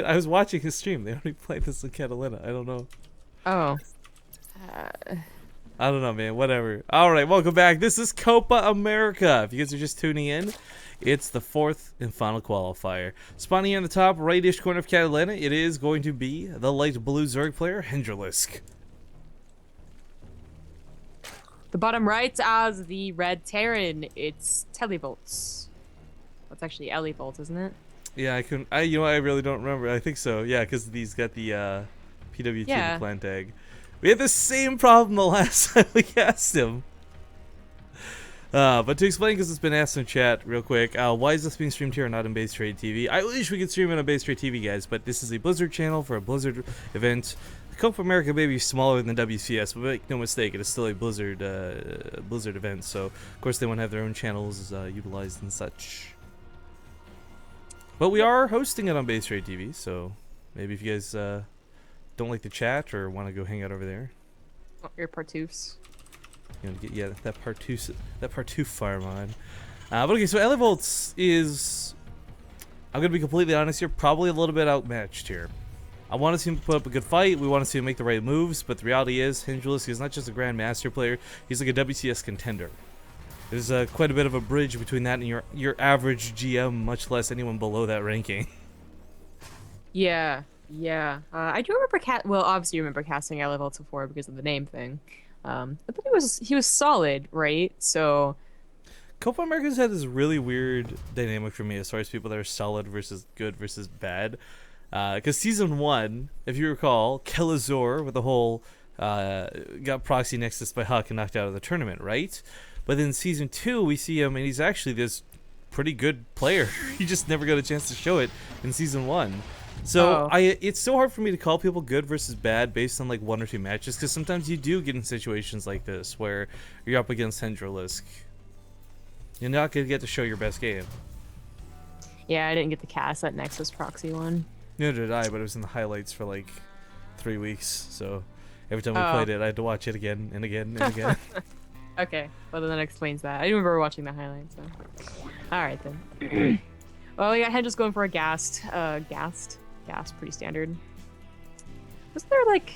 I was watching his stream. They already played this in Catalina. I don't know. Oh. I don't know, man. Whatever. All right, welcome back. This is Copa America. If you guys are just tuning in, it's the fourth and final qualifier. Spawning in the top right-ish corner of Catalina, it is going to be the light blue Zerg player, Hendralisk. The bottom right as the red Terran, it's Elivolts. That's actually Elivolts, isn't it? Yeah, I really don't remember. I think so. Yeah, because he's got the PW2 Yeah. the clan tag. We had the same problem the last time we cast him. But to explain, because it's been asked in chat real quick, why is this being streamed here and not in Base Trade TV? I wish we could stream it on Base Trade TV, guys, but this is a Blizzard channel for a Blizzard event. Copa America may be smaller than WCS, but make no mistake, it is still a Blizzard event. So, of course, they want to have their own channels utilized and such. But we are hosting it on Base Trade TV, so maybe if you guys don't like the chat or want to go hang out over there. Oh, your Partoofs. You know, get that Partoof farm on. But okay, so Elivolts is, I'm gonna be completely honest here, probably a little bit outmatched here. I want to see him put up a good fight. We want to see him make the right moves, but the reality is, Hendralisk is not just a Grandmaster player. He's like a WCS contender. There's quite a bit of a bridge between that and your average GM, much less anyone below that ranking. Yeah, yeah. I do remember well, obviously you remember casting Elivolts before because of the name thing. But he was solid, right? So Copa America's had this really weird dynamic for me as far as people that are solid versus good versus bad. Because season 1, if you recall, Kelazor with the whole got proxy nexus by Huck and knocked out of the tournament, right? But then season 2, we see him and he's actually this pretty good player. He just never got a chance to show it in season 1. So it's so hard for me to call people good versus bad based on like 1 or 2 matches, because sometimes you do get in situations like this where you're up against Hendralisk. You're not gonna get to show your best game. yeah, I didn't get to cast that Nexus proxy one. Neither did I, but it was in the highlights for like 3 weeks. So every time we played it, I had to watch it again and again and again. Okay, well then that explains that. I do remember watching the highlights. So. All right then. Well, we got Hendra's going for a Ghast. Ghast, pretty standard. Wasn't there like?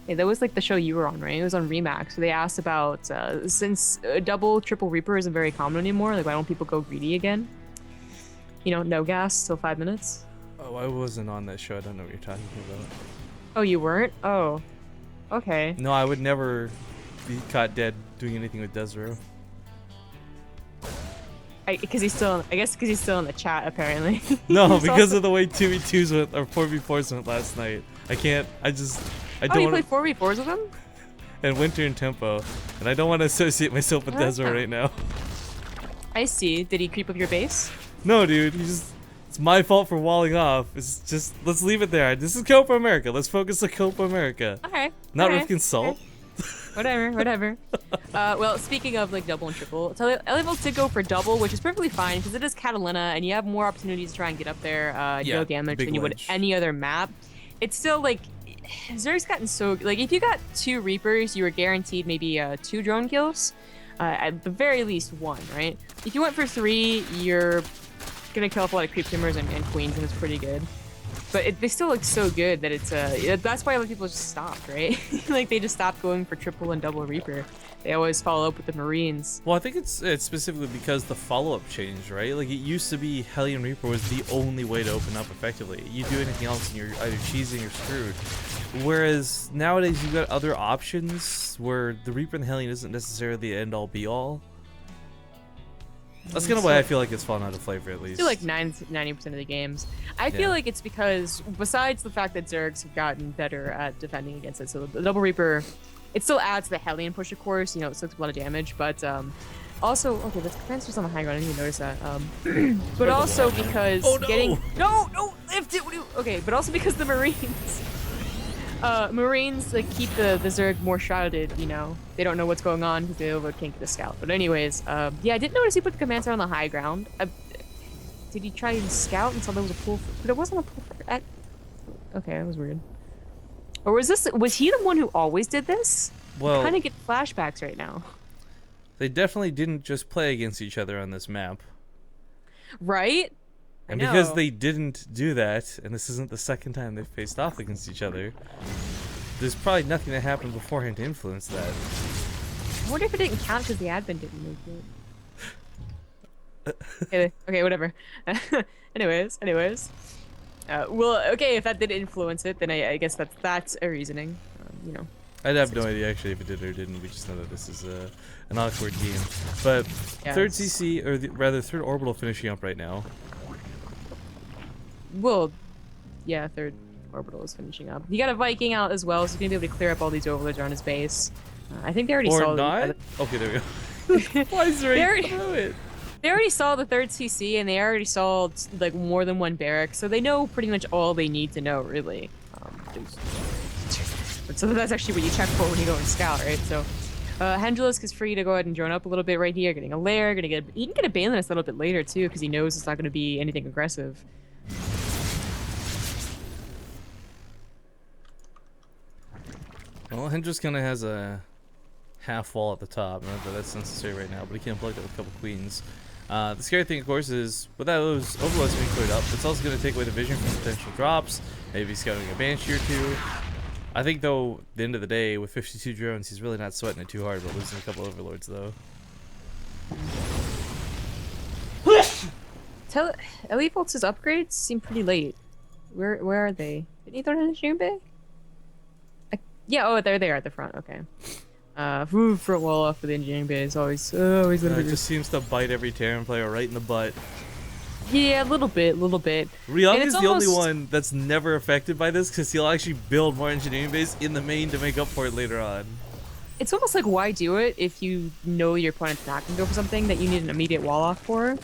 Yeah, that was like the show you were on, right? It was on Remax. So they asked about since double, triple Reaper isn't very common anymore. Like, why don't people go greedy again? You know, no gas till 5 minutes. Oh, I wasn't on that show. I don't know what you're talking about. Oh, you weren't? Oh, okay. No, I would never be caught dead doing anything with Desero. Because he's still, I guess, because he's still in the chat apparently. No, because of the way 2v2s went or 4v4s went last night. I can't. I don't. You played 4v4s with him? And Winter and Tempo, and I don't want to associate myself with Desero right now. I see. Did he creep up your base? No, dude. It's my fault for walling off. It's just, let's leave it there. This is Copa America. Let's focus on Copa America. Okay. Not Rifkin's Salt. Whatever. Well, speaking of like double and triple, so Elivolts did go for double, which is perfectly fine because it is Catalina and you have more opportunities to try and get up there, deal damage than you would any other map. It's still like Zerg's gotten so like if you got 2 Reapers, you were guaranteed maybe 2 drone kills, at the very least 1, right? If you went for 3, you're gonna kill off a lot of creep timbers and queens, and it's pretty good. But they still look so good that it's that's why a lot of people just stopped, right? Like they just stopped going for triple and double Reaper. They always follow up with the Marines. Well, I think it's specifically because the follow-up changed, right? Like it used to be Hellion Reaper was the only way to open up effectively. You do anything else and you're either cheesing or screwed. Whereas nowadays you've got other options where the Reaper and the Hellion isn't necessarily the end-all be-all. That's kind of why I feel like it's fallen out of flavor, at least. I feel like 90% of the games. I feel like it's because, besides the fact that Zergs have gotten better at defending against it, so the Double Reaper, it still adds to the Hellion push, of course, you know, it still takes a lot of damage, but also, okay, the command's just on the high ground, I didn't even notice that. But also because getting... No, lift it! Okay, but also because the Marines... Marines like keep the Zerg more shrouded, you know. They don't know what's going on because they can't get a scout. But anyways, yeah, I did notice he put the command center on the high ground. Did he try and scout and saw there was a pool? But it wasn't a pool. Okay, that was weird. Or was he the one who always did this? Well, I kind of get flashbacks right now. They definitely didn't just play against each other on this map. Right? And because they didn't do that, and this isn't the second time they've faced off against each other, there's probably nothing that happened beforehand to influence that. I wonder if it didn't count because the admin didn't make it. Okay, whatever. anyways. Well, okay, if that did influence it, then I guess that's a reasoning. You know. I'd have no idea actually if it did or didn't. We just know that this is an awkward game. But yeah, third CC, or rather third orbital finishing up right now. Well, yeah, third orbital is finishing up. You got a Viking out as well, so he's gonna be able to clear up all these overlords around his base. I think they already saw. Or not? Okay, there we go. Flies right through it. They already saw the third CC, and they already saw like more than one barrack, so they know pretty much all they need to know, really. So that's actually what you check for when you go and scout, right? So, Hendralisk is free to go ahead and drone up a little bit right here, getting a lair, he can get a Balinist a little bit later too, because he knows it's not going to be anything aggressive. Well, Hendralisk kind of has a half wall at the top. Not that that's necessary right now, but he can plug that with a couple queens. The scary thing, of course, is without those overloads being cleared up, it's also going to take away the vision from potential drops, maybe scouting a Banshee or two. I think, though, at the end of the day, with 52 drones, he's really not sweating it too hard, but losing a couple overlords, though. Elivolts' upgrades seem pretty late. Where are they? Did he throw it in the engineering bay? Yeah, oh, there they are at the front. Okay. Front wall off for the engineering bay is always it just seems to bite every Terran player right in the butt. Yeah, a little bit. Ryung is the only one that's never affected by this because he'll actually build more engineering base in the main to make up for it later on. It's almost like, why do it if you know your opponent's not going to go for something that you need an immediate wall off for?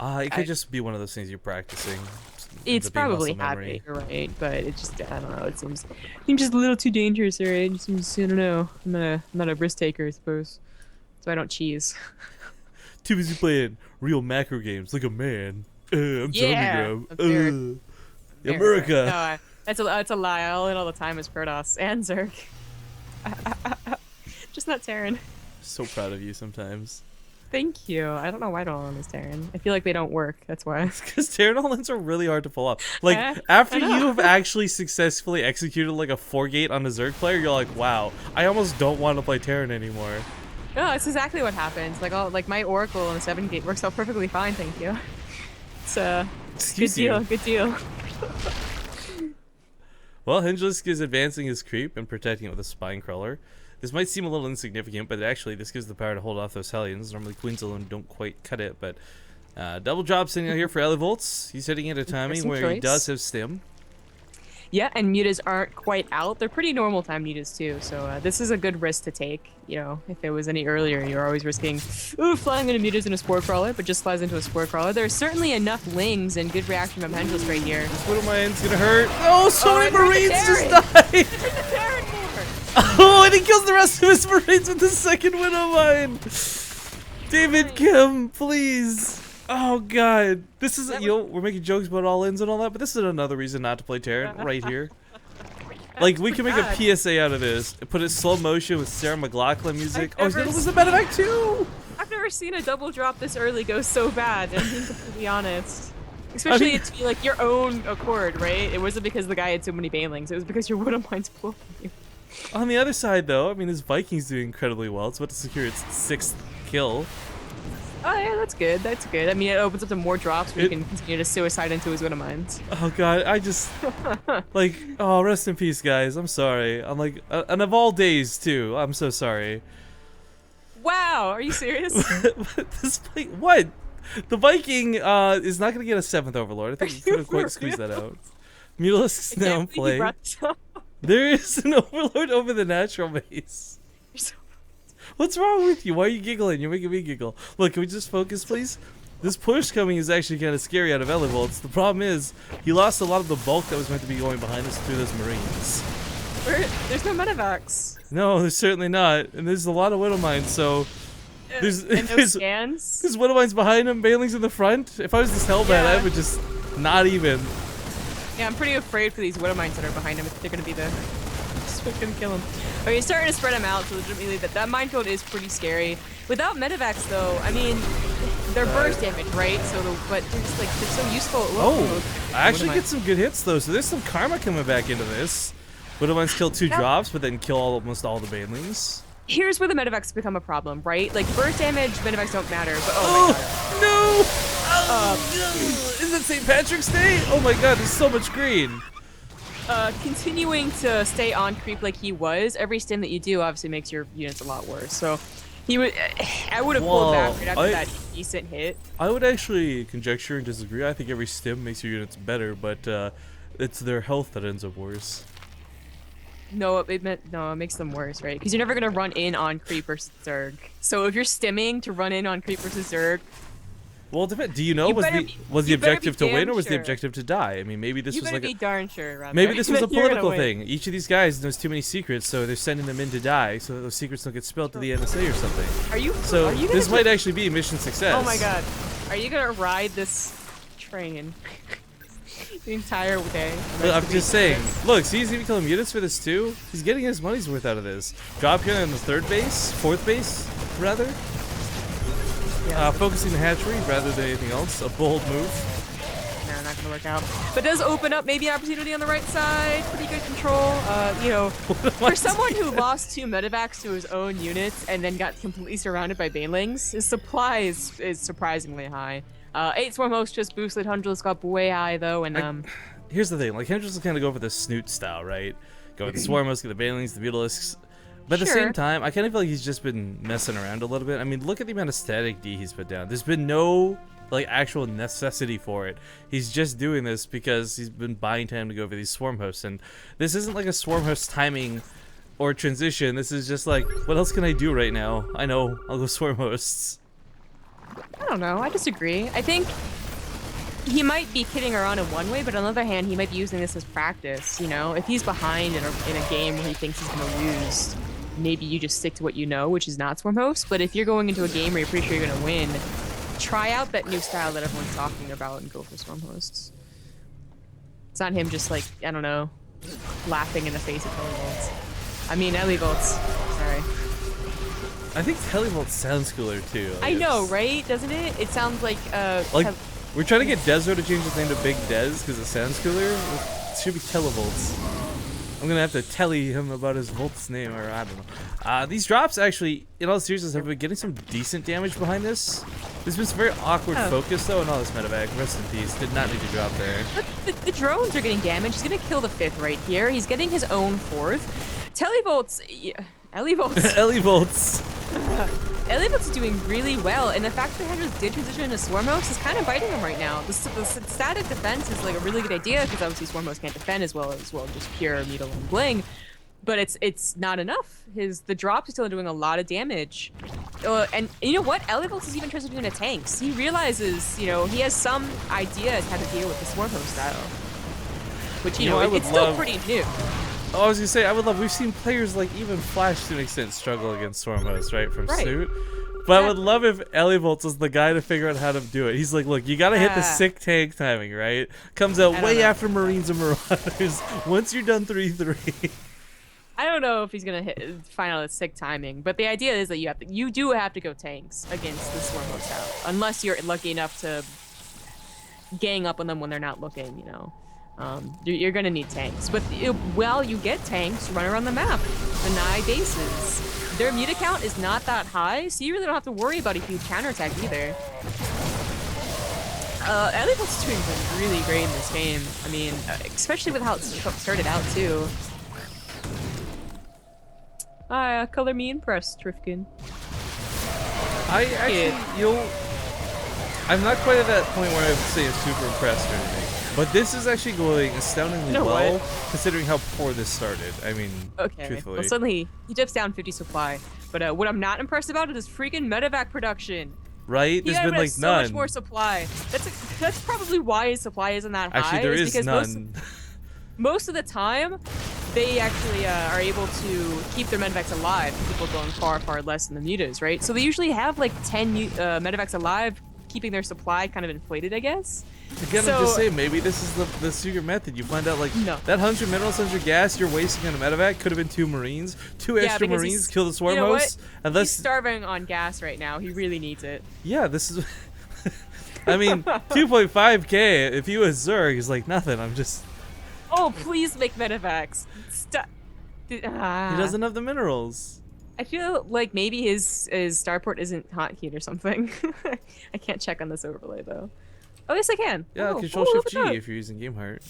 It could just be one of those things you're practicing. It's probably happy, right? But it just, I don't know, it seems just a little too dangerous, right? It just seems, I don't know, I'm not a risk taker, I suppose. So I don't cheese. Too busy playing real macro games like a man. I'm yeah, telling you, America. No, that's a lie. All in all the time is Protoss and Zerg. Just not Terran. So proud of you sometimes. Thank you. I don't know why I don't own this Terran. I feel like they don't work. That's why. Because Terran all-ins are really hard to pull off. Like, after you have actually successfully executed like a 4-gate on a Zerg player, you're like, wow, I almost don't want to play Terran anymore. No, that's exactly what happens. Like my Oracle on the 7-gate works out perfectly fine, thank you. It's good deal. Well, Hendralisk is advancing his creep and protecting it with a spine crawler. This might seem a little insignificant, but actually this gives the power to hold off those Hellions. Normally queens alone don't quite cut it, but double drop sitting out here for Elivolts. He's hitting at a timing where he does have stim. Yeah, and mutas aren't quite out. They're pretty normal time mutas too, so this is a good risk to take. You know, if it was any earlier, you're always risking flying into mutas in a spore crawler, but just flies into a spore crawler. There's certainly enough lings and good reaction from Hendralisk right here. Widowmine's gonna hurt. Oh, so many Marines just died! Oh, and he kills the rest of his Marines with the second Widowmine! David Kim, please! Oh god, this is, you know, we're making jokes about all-ins and all that, but this is another reason not to play Terran right here. Like, we can make a PSA out of this and put it slow motion with Sarah McLachlan music. Oh, he's gonna lose the medevac too! I've never seen a double drop this early go so bad, and being completely honest. Especially it to be like your own accord, right? It wasn't because the guy had so many banelings, it was because your Widowmine's blowing you. On the other side though, I mean, his Viking's doing incredibly well. It's about to secure its 6th kill. Oh yeah, that's good. That's good. I mean, it opens up to more drops where you can continue to suicide into his Widowmines. Oh god, I just like, oh, rest in peace, guys. I'm sorry. I'm like, and of all days too. I'm so sorry. Wow, are you serious? What? The Viking is not gonna get a 7th Overlord. I think he couldn't quite squeeze that out. Mutalisk's now in play. There is an Overlord over the natural base. What's wrong with you? Why are you giggling? You're making me giggle. Look, can we just focus, please? This push coming is actually kind of scary out of Elivolts. The problem is, he lost a lot of the bulk that was meant to be going behind us through those Marines. There's no medevacs. No, there's certainly not. And there's a lot of Widowmines, so... There's scans? There's Widowmines behind him, Banelings in the front. If I was this Hellbat, I would just not even. Yeah, I'm pretty afraid for these Widowmines that are behind him if they're going to be the... Just gonna kill him. Okay, he's starting to spread him out, so legitimately that minefield is pretty scary. Without medevacs, though, I mean, They're burst damage, right? So, but they're just like they're so useful. Oh, I actually get some good hits though. So there's some karma coming back into this. Widowmines kill 2 drops, but then kill almost all the banelings. Here's where the medevacs become a problem, right? Like burst damage, medevacs don't matter. But oh my god. No! Is it St. Patrick's Day? Oh my god, there's so much green. Continuing to stay on creep like he was, every stim that you do obviously makes your units a lot worse. So he would, I would have pulled back right after that decent hit. I would actually conjecture and disagree. I think every stim makes your units better, but it's their health that ends up worse. No, it makes them worse, right? Because you're never gonna run in on creep versus Zerg. So if you're stimming to run in on creep versus Zerg, well, do you know was the objective to win or was the objective to die? I mean, maybe this was like be darn sure. Rather. Maybe this was a political thing. Each of these guys knows too many secrets, so they're sending them in to die, so that those secrets don't get spilled to the NSA or something. Are you? So are you this might actually be mission success. Oh my god, are you gonna ride this train the entire day? Look, I'm just saying. Look, see, he's even killing units for this too. He's getting his money's worth out of this. Drop here on the 3rd base, 4th base, rather. Focusing the hatchery rather than anything else. A bold move. No, not gonna work out. But does open up maybe opportunity on the right side. Pretty good control. You know, for someone who lost 2 medevacs to his own units and then got completely surrounded by banelings, his supply is surprisingly high. 8 Swarm Host just boosted. Hendralisk got way high though, and here's the thing: like Hendralisk kind of go for the snoot style, right? Go with the Swarm Host, get the banelings, the Mutalisks. But at the same time, I kind of feel like he's just been messing around a little bit. I mean, look at the amount of static D he's put down. There's been no like actual necessity for it. He's just doing this because he's been buying time to go for these Swarm Hosts. And this isn't like a Swarm Host timing or transition. This is just like, what else can I do right now? I know, I'll go Swarm Hosts. I don't know. I disagree. I think he might be kidding around in one way, but on the other hand, he might be using this as practice. You know, if he's behind in a game where he thinks he's going to lose, maybe you just stick to what you know, which is not Swarm Host. But if you're going into a game where you're pretty sure you're going to win, try out that new style that everyone's talking about and go for Swarm Hosts. It's not him just like, I don't know, laughing in the face of Elivolts. I mean, Elivolts. Sorry. I think Elivolts sounds cooler too. I know, right? Doesn't it? It sounds like we're trying to get Desro to change his name to Big Des because it sounds cooler. It should be Televolts. I'm gonna have to tell him about his Volt's name, or I don't know. These drops actually, in all seriousness, have been getting some decent damage behind this. There's been some very awkward focus though, and all this medevac. Rest in peace. Did not need to drop there. The drones are getting damaged. He's gonna kill the 5th right here. He's getting his own 4th. Elivolts. Elivolts. Elivolts is doing really well, and the fact that Hendralisk did transition into Swarm Host is kind of biting him right now. The static defense is like a really good idea because obviously Swarm Host can't defend as well just pure Mutal and Bling, but it's not enough. The drops are still doing a lot of damage, and you know what? Elivolts is even transitioning into tanks. He realizes, you know, he has some idea as how to deal with the Swarm Host style, which you know it's still pretty new. Oh, I was gonna say, I would love. We've seen players like even Flash to an extent struggle against Swarm Host, right, from Suit. But I would love if Elivolts was the guy to figure out how to do it. He's like, look, you gotta hit the sick tank timing, right? Comes out way after Marines and Marauders. Once you're done 3-3. I don't know if he's gonna find out the sick timing, but the idea is that you do have to go tanks against the Swarm Host style, unless you're lucky enough to gang up on them when they're not looking, you know. You're gonna need tanks, but while you get tanks, run around the map, deny bases. Their mute count is not that high, so you really don't have to worry about a huge counterattack either. Elivolts is doing really great in this game. I mean, especially with how it started out too. Color me impressed, Trifkin. I actually, I'm not quite at that point where I would say I'm super impressed or anything. But this is actually going astoundingly well, considering how poor this started. I mean, truthfully. Well, suddenly he dips down 50 supply. But what I'm not impressed about is his freaking medevac production. Right? There's been like so much more supply. That's probably why his supply isn't that high. Actually, there is none. Most of the time, they actually are able to keep their medevacs alive. People going far, far less than the mutas, right? So they usually have like 10 medevacs alive, keeping their supply kind of inflated, I guess. Again, I'm just saying, maybe this is the secret method. You find out, like, that 100 minerals, 100 gas you're wasting on a medevac could have been 2 Marines. 2 extra Marines kill the Swarm Hosts. He's starving on gas right now. He really needs it. Yeah, this is... I mean, 2.5k, if he was Zerg, is like nothing. I'm just... Oh, please make medevacs. Stop. He doesn't have the minerals. I feel like maybe his starport isn't hotkeyed or something. I can't check on this overlay though. Oh yes, I can. Yeah, oh, Control Shift G if you're using Gameheart.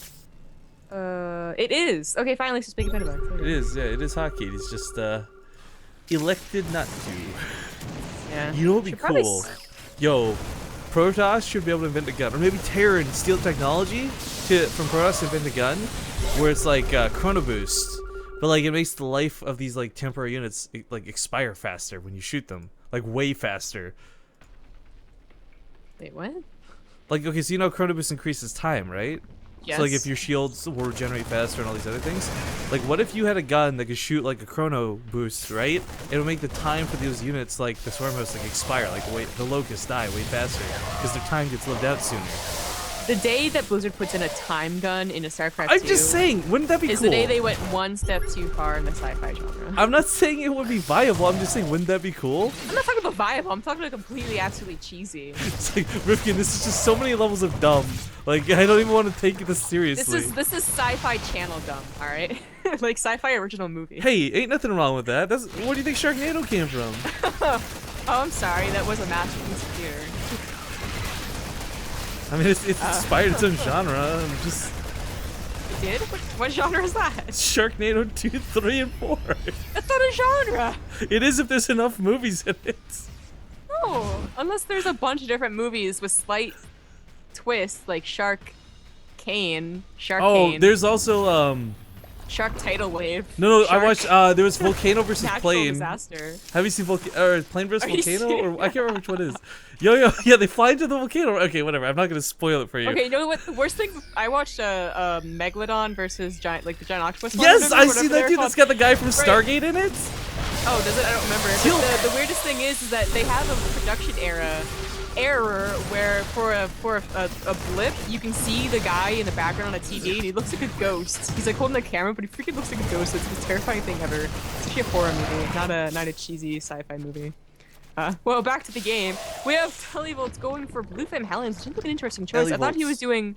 It is. Okay, finally, just make a medevac. It is, yeah, it is hotkeyed. He's just elected not to. Yeah. You know what would be cool? Yo, Protoss should be able to invent a gun, or maybe Terran steal technology from Protoss to invent a gun, where it's like chrono boost, but like it makes the life of these like temporary units like expire faster when you shoot them, like way faster. Wait, what? Like, okay, so you know chrono boost increases time, right? Yes. So like if your shields will regenerate faster and all these other things, like what if you had a gun that could shoot like a chrono boost, right? It would make the time for those units like the swarm host like expire, like the locusts die way faster because their time gets lived out sooner. The day that Blizzard puts in a time gun in a StarCraft2 I'm just saying, wouldn't that be is cool? the day they went one step too far in the sci-fi genre. I'm not saying it would be viable, I'm just saying, wouldn't that be cool? I'm not talking about viable, I'm talking about completely, absolutely cheesy. It's like, Rifkin, this is just so many levels of dumb. Like, I don't even want to take this seriously. This is sci-fi channel dumb, alright? Like sci-fi original movie. Hey, ain't nothing wrong with that. Where do you think Sharknado came from? Oh, I'm sorry, that was a masterpiece of theater. I mean, it's inspired its own genre. I'm just... It did? What genre is that? Sharknado 2, 3, and 4. That's not a genre! It is if there's enough movies in it. No, unless there's a bunch of different movies with slight twists, like Shark Cane. Oh, there's also, Shark Tidal Wave. No, Shark I watched, there was Volcano versus Natural Plane. Disaster. Have you seen Plane versus Are you Volcano? Or I serious? can't remember which one it is. Yo, yeah, they fly into the volcano. Okay, whatever. I'm not gonna spoil it for you. Okay, you know what? The worst thing, I watched Megalodon versus the giant octopus. Yes, I whatever see that they're dude. called. That's got the guy from Right. Stargate in it. Oh, does it? I don't remember. But the weirdest thing is that they have a production error where for a blip you can see the guy in the background on a TV and he looks like a ghost. He's like holding the camera, but he freaking looks like a ghost. It's the most terrifying thing ever. It's actually a horror movie, not a cheesy sci-fi movie. Well, back to the game. We have Elivolts going for Blue Flame Hellions, which seems like an interesting choice. I thought he was doing,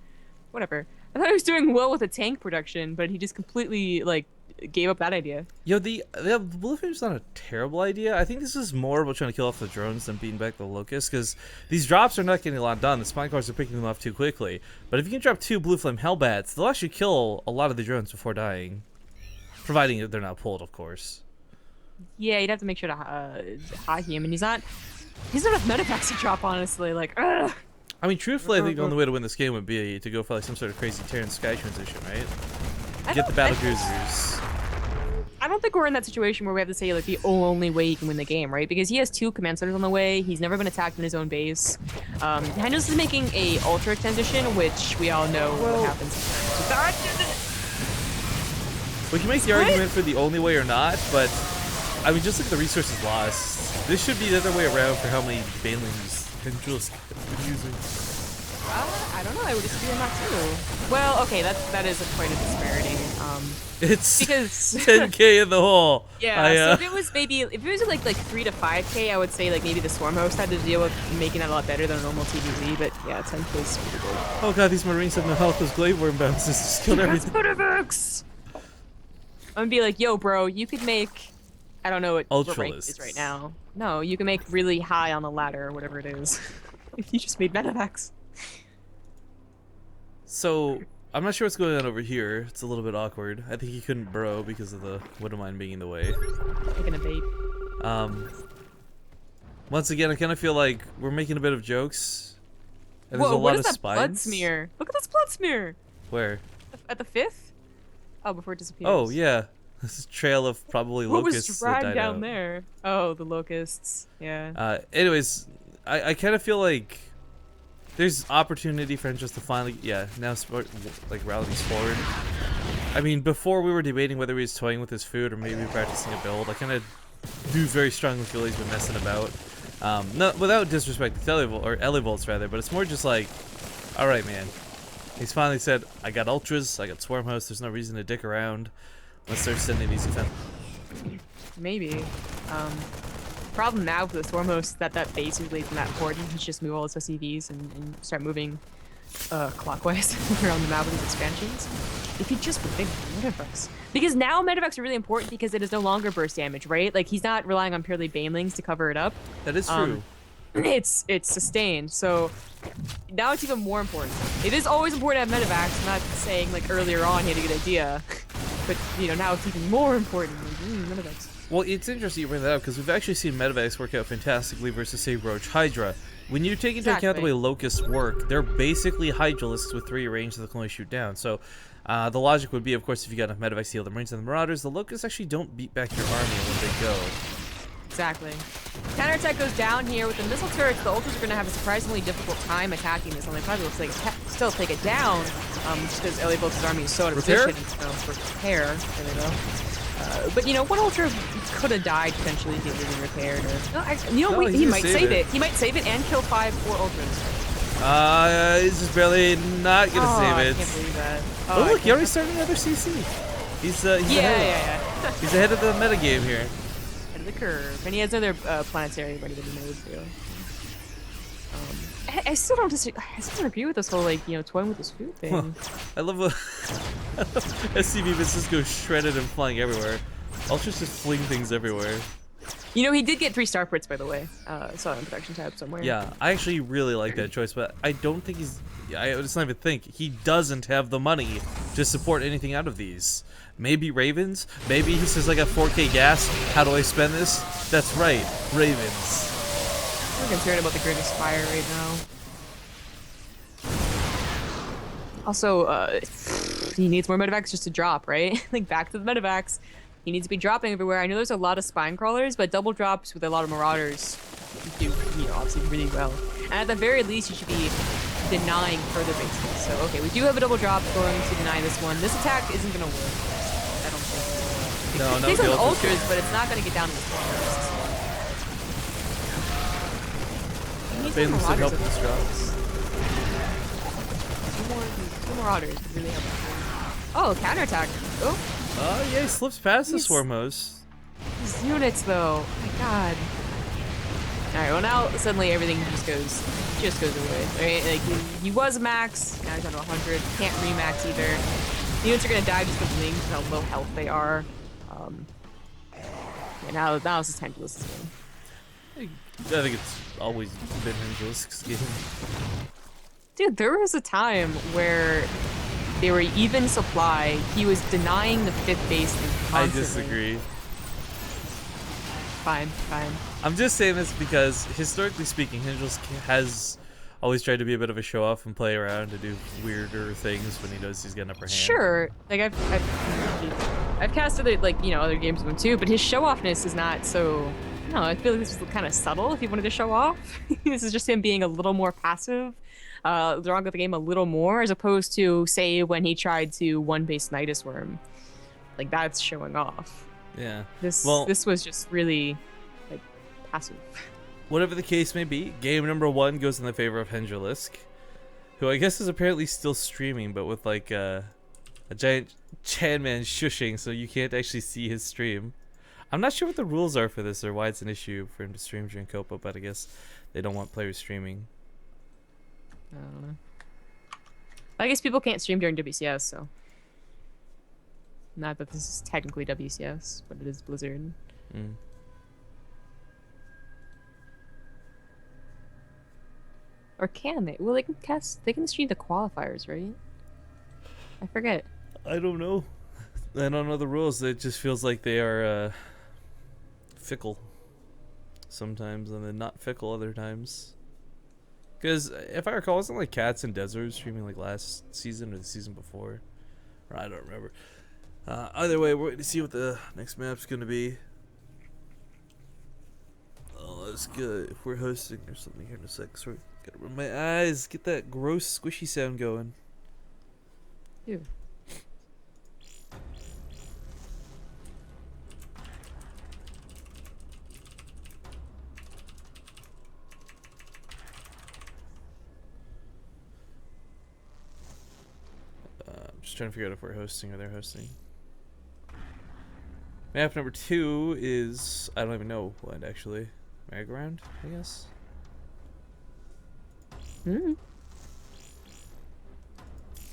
whatever. I thought he was doing well with a tank production, but he just completely like gave up that idea. Yo, the Blue Flame's not a terrible idea. I think this is more about trying to kill off the drones than beating back the locusts, because these drops are not getting a lot done. The spine cars are picking them off too quickly. But if you can drop 2 Blue Flame Hellbats, they'll actually kill a lot of the drones before dying. Providing that they're not pulled, of course. Yeah, you'd have to make sure to hot him, and he's not enough medepacks to drop, honestly. Like, ugh. I mean, truthfully, I think the only way to win this game would be to go for like some sort of crazy Terran Sky transition, right? Get the battle cruisers. I don't think we're in that situation where we have to say like the only way he can win the game, right? Because he has 2 command centers on the way. He's never been attacked in his own base. Hendralisk is making a ultra transition, which we all know what happens. We can make the argument for the only way or not, but I mean, just look at the resources lost. This should be the other way around for how many banelings Hendralisk been using. I don't know. I would assume that too. Well, okay, that is quite a disparity. It's because 10k in the hole. Yeah. So if it was like 3 to 5k, I would say like maybe the Swarm host had to deal with making that a lot better than a normal TVZ. But yeah, 10k is pretty good. Oh god, these Marines have no health. Those Glaive Worm bounces just killed everything. I'm gonna be like, yo, bro, you could make, I don't know what rank it is right now. No, you can make really high on the ladder or whatever it is. If you just made medevacs. So, I'm not sure what's going on over here. It's a little bit awkward. I think he couldn't burrow because of the Widowmine being in the way. Taking a bait. Once again, I kind of feel like we're making a bit of jokes. And Whoa, there's a what lot is of that spines. blood smear? Look at this blood smear! Where? At the 5th? Oh, before it disappears. Oh, yeah. This is a trail of probably locusts was that died dragged down out. there? Oh, the locusts. Yeah. Anyways, I kind of feel like there's opportunity for him just to finally, now rally these forward. I mean, before we were debating whether he was toying with his food or maybe practicing a build. I kind of do very strongly feel he's been messing about. Not without disrespect to Elivolts rather, but it's more just like, all right, man. He's finally said, I got ultras, I got swarm hosts. There's no reason to dick around. Let's start sending these events. Maybe. problem now with the Stormhost is that base really isn't that important. You just move all its SCVs and start moving clockwise around the map with these expansions. If you just put big Medivacs. Because now Medivacs are really important because it is no longer burst damage, right? Like, he's not relying on purely Banelings to cover it up. That is true. It's sustained, so now it's even more important. It is always important to have Medivacs. I'm not saying, like, earlier on he had a good idea. But, you know, now it's even more important. Medivacs. Well, it's interesting you bring that up because we've actually seen Medivacs work out fantastically versus, say, Roach Hydra. When you take into account the way Locusts work, they're basically Hydralisks with 3 range that can only shoot down. So the logic would be, of course, if you got enough Medivacs to heal the Marines and the Marauders, the Locusts actually don't beat back your army when they go. Exactly. Counterattack goes down here with the missile turrets. The ultras are going to have a surprisingly difficult time attacking this, and they probably will still take it down, just because Elivolts' army is so out of position. So for repair, there we go. But you know, one ultra could have died potentially if it wasn't repaired. Or he might save it. He might save it and kill 4 ultras. He's just barely not gonna save it. I can't believe that. Oh, look, he already started another CC. He's Yeah. He's ahead of the metagame here. Ahead of the curve, and he has another planetary ready to be made too. I still don't agree with this whole, like, you know, toying with this food thing. Huh. I love SCV business goes shredded and flying everywhere. Ultras just fling things everywhere. You know, he did get 3 star Brits, by the way. Saw it on production tab somewhere. Yeah, I actually really like that choice, but I don't think it's not even think. He doesn't have the money to support anything out of these. Maybe Ravens? Maybe he says, I got 4K gas. How do I spend this? That's right, Ravens. I'm concerned about the greatest fire right now. Also, he needs more Medivacs just to drop, right? Like, back to the Medivacs. He needs to be dropping everywhere. I know there's a lot of spine crawlers, but double drops with a lot of Marauders do, you know, obviously really well. And at the very least, you should be denying further bases. So, okay, we do have a double drop going to deny this one. This attack isn't going to work. I don't think. No, it takes on the ultras, but it's not going to get down to the Stormhost. Bane should help with this drop. 2 Marauders really help. Oh, counterattack. Oh. Oh, yeah, he slips past the Swarmhost. These units, though. Oh my god. Alright, well now suddenly everything just goes away. Right? Like, he was max, now he's down to 100. Can't remax either. The units are gonna die just because of how low health they are. Yeah, now it's just time to lose this game. I think it's always been Hendralisk's game. Dude, there was a time where they were even supply. He was denying the 5th base constantly. I disagree. Fine. I'm just saying this because, historically speaking, Hendralisk has always tried to be a bit of a show-off and play around to do weirder things when he knows he's got an upper hand. Sure. Like, I've cast other, like, you know, other games with him too, but his show-offness is not so... No, I feel like this is kind of subtle if he wanted to show off. This is just him being a little more passive, drawing up the game a little more, as opposed to, say, when he tried to one-base Nidus Worm. Like, that's showing off. Yeah. This was just really, like, passive. Whatever the case may be, game number 1 goes in the favor of Hendralisk, who I guess is apparently still streaming, but with, like, a giant Chan man shushing, so you can't actually see his stream. I'm not sure what the rules are for this or why it's an issue for him to stream during Copa, but I guess they don't want players streaming. I don't know. I guess people can't stream during WCS, so. Not that this is technically WCS, but it is Blizzard. Mm. Or can they? Well, they can stream the qualifiers, right? I forget. I don't know. I don't know the rules. It just feels like they are fickle sometimes, and then not fickle other times. Because if I recall, wasn't like Cats and Desert streaming like last season or the season before? Or I don't remember. Either way, we're going to see what the next map's going to be. Oh, that's good. If we're hosting or something here in a sec. Sorry, gotta rub my eyes. Get that gross squishy sound going. Ew. Just trying to figure out if we're hosting or they're hosting. Map number 2 is... I don't even know what, actually. merry-go-round, I guess. Hmm.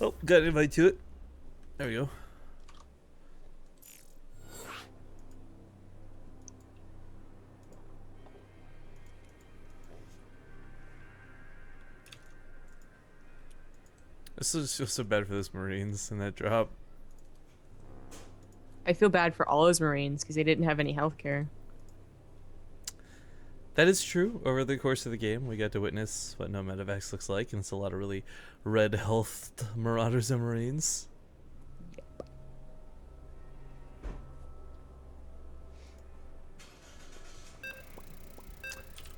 Oh, got an invite to it. There we go. This is just so bad for those Marines in that drop. I feel bad for all those Marines because they didn't have any health care. That is true. Over the course of the game, we got to witness what no medevacs looks like, and it's a lot of really red health Marauders and Marines.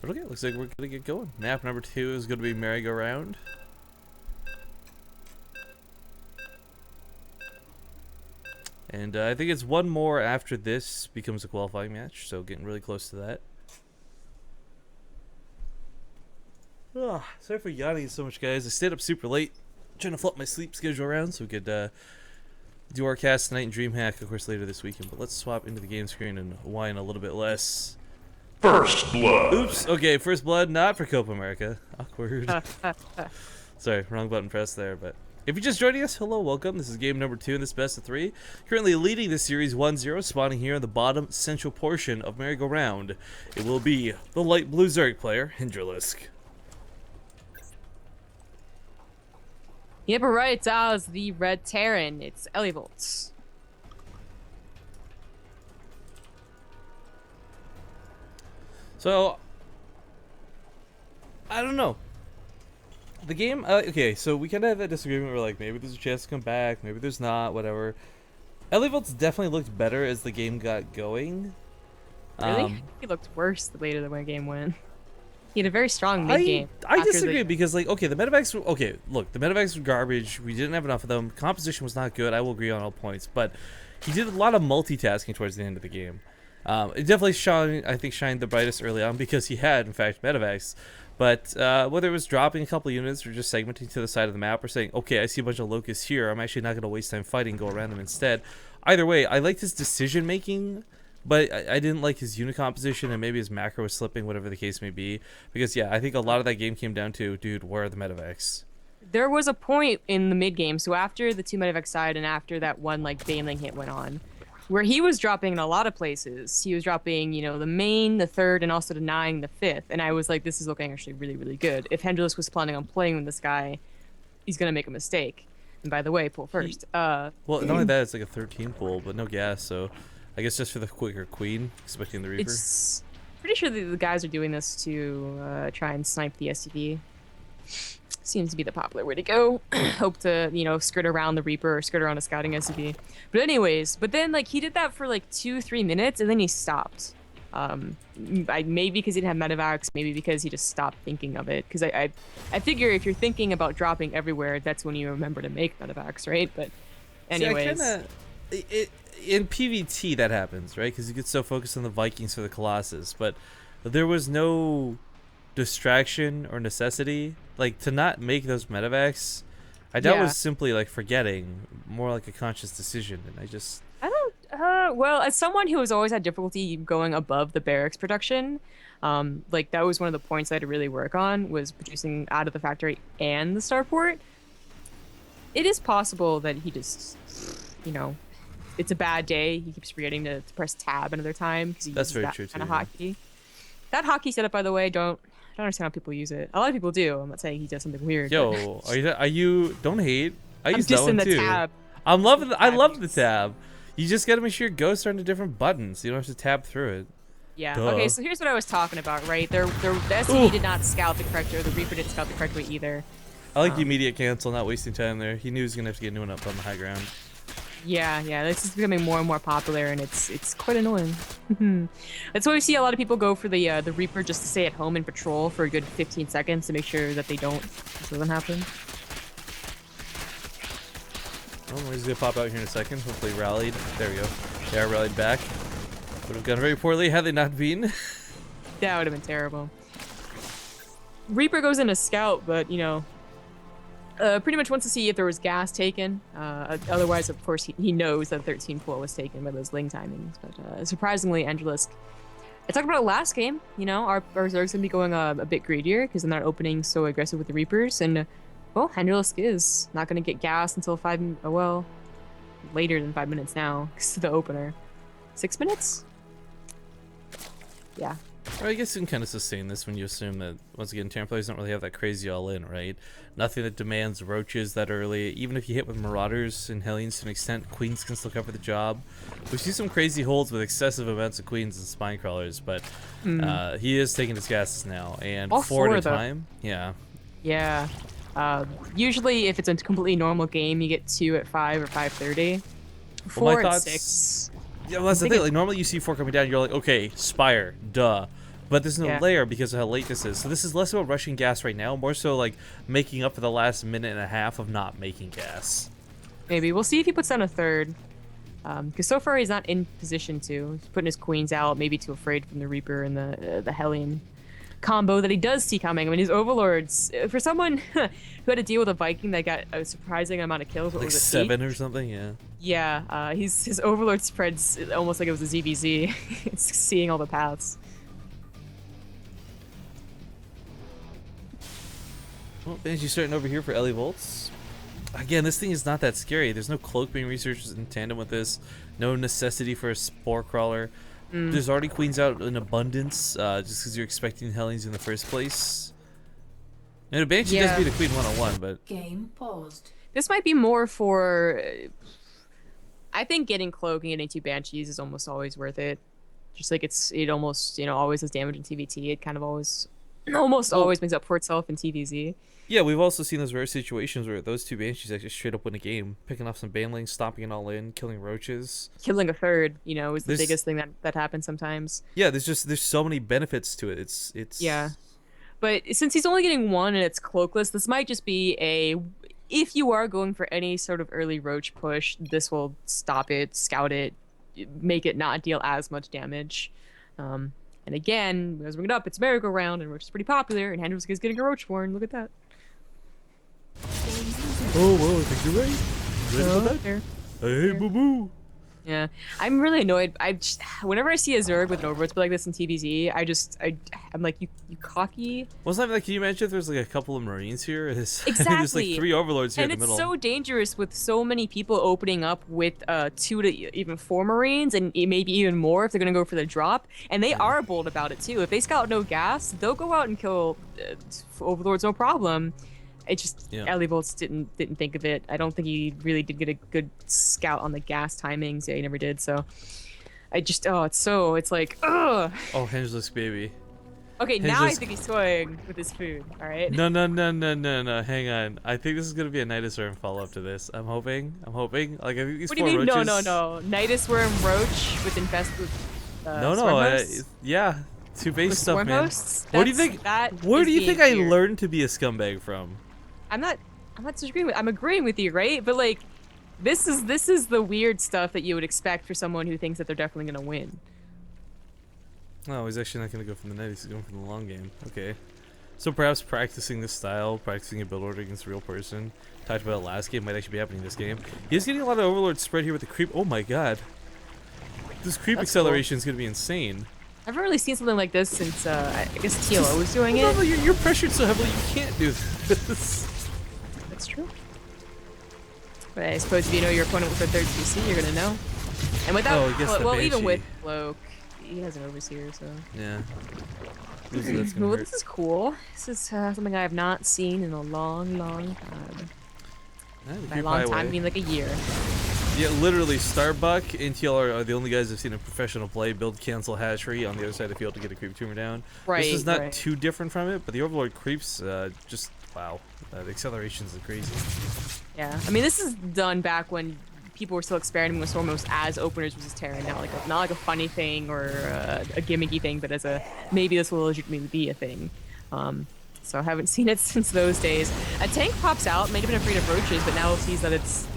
But okay, looks like we're gonna get going. Map number 2 is gonna be merry-go-round. And I think it's one more after this becomes a qualifying match, so getting really close to that. Sorry for yawning so much, guys. I stayed up super late trying to flip my sleep schedule around so we could do our cast tonight and DreamHack, of course, later this weekend. But let's swap into the game screen and whine a little bit less. First blood. Oops. Okay, first blood, not for Copa America. Awkward. Sorry, wrong button pressed there, but... If you're just joining us, hello, welcome. This is game number 2 in this best of 3. Currently leading this series 1-0, spawning here in the bottom central portion of merry-go-round. It will be the light blue Zerg player, Hendralisk. Yep, right. It's the red Terran. It's Elivolts. So, I don't know. The game, okay, so we kind of have that disagreement where, like, maybe there's a chance to come back, maybe there's not, whatever. Elivolts definitely looked better as the game got going. Really? He looked worse the later the game went. He had a very strong mid-game. I disagree because, like, okay, the medevacs, okay, look, the medevacs were garbage. We didn't have enough of them. Composition was not good. I will agree on all points. But he did a lot of multitasking towards the end of the game. It definitely shined the brightest early on because he had, in fact, medevacs. But whether it was dropping a couple units or just segmenting to the side of the map or saying, okay, I see a bunch of locusts here. I'm actually not going to waste time fighting, go around them instead. Either way, I liked his decision-making, but I didn't like his unit composition, and maybe his macro was slipping, whatever the case may be. Because, yeah, I think a lot of that game came down to, dude, where are the medevacs? There was a point in the mid-game, so after the 2 medevac side and after that one, like, Baneling hit went on, where he was dropping in a lot of places. He was dropping, you know, the main, the 3rd, and also the 9, the 5th. And I was like, this is looking actually really, really good. If Hendralisk was planning on playing with this guy, he's going to make a mistake. And by the way, pull first. Well, not only that, it's like a 13 pull, but no gas, so I guess just for the quicker queen, expecting the Reaper. It's pretty sure the guys are doing this to try and snipe the SCV. Seems to be the popular way to go. Hope to, you know, skirt around the Reaper or skirt around a scouting SCV. But anyways, but then, like, he did that for, like, 2-3 minutes, and then he stopped. Maybe because he didn't have medevacs, maybe because he just stopped thinking of it. Because I figure if you're thinking about dropping everywhere, that's when you remember to make medevacs, right? But anyways. See, in PvT, that happens, right? Because you get so focused on the Vikings for the Colossus. But there was no distraction or necessity. Like, to not make those medevacs, I doubt was simply, like, forgetting. More like a conscious decision. And I don't... well, as someone who has always had difficulty going above the barracks production, like, that was one of the points I had to really work on, was producing out of the factory and the starport. It is possible that he just, you know, it's a bad day. He keeps forgetting to press tab another time because he uses that kind of hotkey. That hotkey setup, by the way, I don't understand how people use it. A lot of people do. I'm not saying he does something weird. Yo, are you? Don't hate. I use that one too. Tab. I love the tab. You just gotta make sure your ghosts are on the different buttons. You don't have to tab through it. Yeah. Duh. Okay. So here's what I was talking about. Right. The SCV did not scout the correct way. The Reaper didn't scout the correct way either. I like the immediate cancel, not wasting time there. He knew he was gonna have to get a new one up on the high ground. Yeah, this is becoming more and more popular, and it's quite annoying. That's why we see a lot of people go for the Reaper just to stay at home and patrol for a good 15 seconds to make sure that this doesn't happen. Oh, he's gonna pop out here in a second. Hopefully rallied. There we go. They are rallied back. Would have gone very poorly had they not been. That would have been terrible. Reaper goes in a scout, but, you know, pretty much wants to see if there was gas taken. Otherwise, of course, he knows that 13 pull was taken by those Ling timings. But surprisingly, Hendralisk I talked about it last game. You know, our Zerg's gonna be going a bit greedier because they're not opening so aggressive with the Reapers, and well, Hendralisk is not gonna get gas until later than 5 minutes now because of the opener. 6 minutes? Yeah. Or I guess you can kind of sustain this when you assume that, once again, Terran players don't really have that crazy all-in, right? Nothing that demands roaches that early. Even if you hit with Marauders and Hellions to an extent, Queens can still cover the job. We see some crazy holds with excessive amounts of Queens and Spine Crawlers, but he is taking his gases now, and All 4 at a though. time. Yeah. Yeah. Usually, if it's a completely normal game, you get 2 at 5 or 5:30. Well, my 4 at thoughts- 6. Yeah, well, that's the thing. Like, normally you see 4 coming down, you're like, okay, Spire, duh. But there's no Yeah. layer because of how late this is. So this is less about rushing gas right now, more so like making up for the last minute and a half of not making gas. Maybe. We'll see if he puts down a third. Because so far he's not in position to. He's putting his queens out, maybe too afraid from the Reaper and the Hellion combo that he does see coming. I mean, his Overlords, for someone who had to deal with a Viking that got a surprising amount of kills, what Like was it, 7 8? or something, yeah. Yeah, his Overlord spreads almost like it was a ZVZ. It's seeing all the paths. Well, Banshee starting over here for Elivolts. Again, this thing is not that scary. There's no cloak being researched in tandem with this. No necessity for a Spore Crawler. There's already Queens out in abundance, just because you're expecting Hellions in the first place. And a Banshee does beat a Queen 1-on-1, but... Game paused. This might be more for... I think getting Cloak and getting 2 Banshees is almost always worth it. Just like it almost, always has damage in TVT. It kind of always always makes up for itself in TVZ. Yeah, we've also seen those rare situations where those 2 Banshees actually straight up win a game. Picking off some banelings, stomping it all in, killing roaches. Killing a third, is the biggest thing that happens sometimes. Yeah, there's so many benefits to it. It's Yeah. But since he's only getting 1 and it's cloakless, this might just be if you are going for any sort of early roach push, this will stop it, scout it, make it not deal as much damage. And again, as we bring it up, it's merry-go-round, and roach is pretty popular, and Hendralisk is getting a roach warren. Look at that. Oh, well, I think you're right. Right about that? Hey, boo-boo. Yeah, I'm really annoyed. Whenever I see a Zerg with an Overlord like this in TVZ, I'm like, you cocky. Well, it's not like, can you imagine if there's like a couple of Marines here? There's Exactly. like 3 Overlords here And in the it's middle. so dangerous with so many people opening up with 2 to even 4 Marines, and maybe even more if they're gonna go for the drop. And they are bold about it too. If they scout no gas, they'll go out and kill Overlords no problem. It just Elivolts didn't think of it. I don't think he really did get a good scout on the gas timings. Yeah, he never did. So I just it's like ugh. Oh, Hendralisk baby. Okay, now I think he's toying with his food. All right. No. Hang on. I think this is gonna be a Nidus Worm follow up to this. I'm hoping. Like I think these What do 4 you mean? roaches... No. Nidus Worm Roach with infested. No. Yeah. 2 base stuff, Swarm man. hosts? Where do you think? Where do you think I learned to be a scumbag from? I'm not disagreeing with. I'm agreeing with you, right? But like, this is the weird stuff that you would expect for someone who thinks that they're definitely gonna win. No, he's actually not gonna go for the net. He's going for the long game. Okay. So perhaps practicing this style, practicing a build order against a real person. Talked about it last game, might actually be happening this game. He's getting a lot of Overlord spread here with the creep. Oh my god. This creep acceleration is gonna be insane. I haven't really seen something like this since I guess TLO was doing it. No, you're pressured so heavily you can't do this. That's true. But I suppose if you know your opponent with a 3rd PC, you're gonna know. And without, even with Cloak, he has an Overseer, so. Yeah. Well, this is cool. This is something I have not seen in a long time. By a long time, I mean like a year. Yeah, literally, Starbuck and TLR are the only guys I've seen in professional play build cancel hatchery on the other side of the field to get a creep tumor down. Right. This is not too different from it, but the Overlord creeps, just, wow. The accelerations are crazy. Yeah, I mean, this is done back when people were still experimenting with Stormhost as openers versus Terran. Now, like not like a funny thing or a gimmicky thing, but as maybe this will legitimately be a thing. So I haven't seen it since those days. A tank pops out, might have been afraid of roaches, but now sees that it's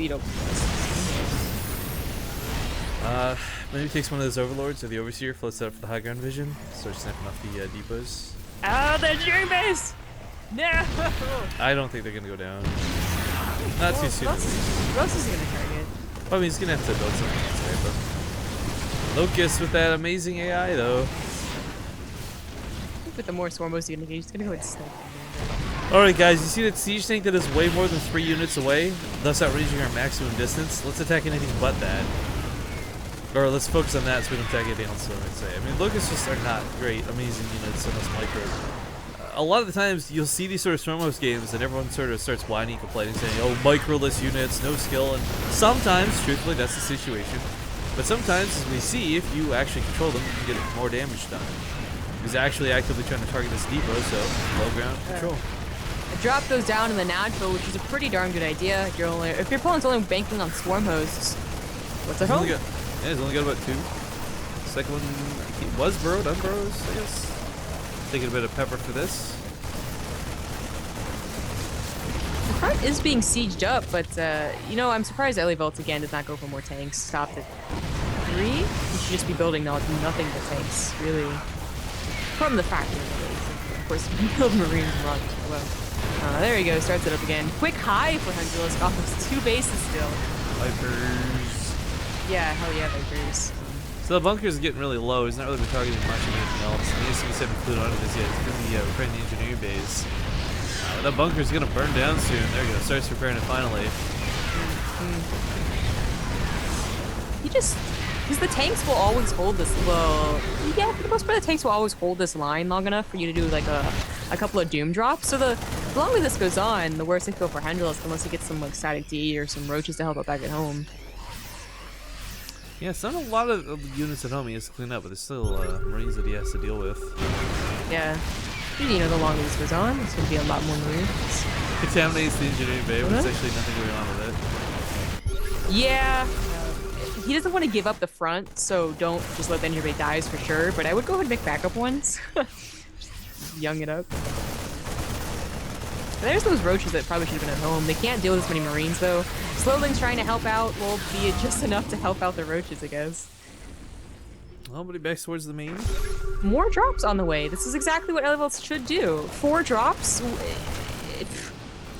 Maybe takes one of those Overlords or the Overseer, floats out for the high ground vision, starts snapping off the depots. Oh, the engineering base! No! I don't think they're gonna go down. Not too soon. Who else is he gonna target? Well, I mean, he's gonna have to build something else, right? But Locust with that amazing AI, though. think with the more swarm modes you're gonna get, you're just gonna go and snipe. Alright guys, you see that siege tank that is way more than 3 units away, thus outreaching our maximum distance? Let's attack anything but that. Or let's focus on that so we don't attack anything else, I'd say. I mean, Locusts just are not great, amazing units unless micros. A lot of the times, you'll see these sort of Swarmhost games and everyone sort of starts whining, complaining, saying, oh, microless units, no skill, and sometimes, truthfully, that's the situation. But sometimes, as we see, if you actually control them, you can get more damage done. He's actually actively trying to target this depot, so low ground control. I dropped those down in the natural, which is a pretty darn good idea. If your opponent's only banking on swarm hosts, what's at home? Yeah, he's only got about 2. Second one was burrowed, unburrows, I guess. Taking a bit of pepper for this. The front is being sieged up, but you know, I'm surprised Elivolts again does not go for more tanks. Stopped at 3. You should just be building nothing but tanks, really. From the factory, of course, build Marines and run as well. There you go, starts it up again. Quick high for Hendralisk off of 2 bases still. Vipers. Yeah, hell yeah, Vipers. So the bunker's getting really low. He's not really been targeting much of anything else. And he hasn't included onto this yet. He's going to be repairing the engineering base. That bunker's going to burn down soon. There you go. Starts repairing it finally. He just... Because the tanks will always hold this... Well, yeah, for the most part, the tanks will always hold this line long enough for you to do, like, a couple of Doom drops. So the longer this goes on, the worse it feel for Hendralisk, unless he gets some, like, Static D or some Roaches to help out back at home. Yeah, it's not a lot of the units at home he has to clean up, but there's still Marines that he has to deal with. Yeah. You know, the longer this goes on, it's going to be a lot more Marines. Contaminates the engineering bay, but there's actually nothing going on with it. Yeah. He doesn't want to give up the front, so don't just let the engineering bay dies for sure, but I would go ahead and make backup ones. Just young it up. There's those Roaches that probably should have been at home. They can't deal with as many Marines, though. Slowling's trying to help out will be just enough to help out the Roaches, I guess. Well, but he backs towards the main. More drops on the way. This is exactly what Elivolts should do. 4 drops?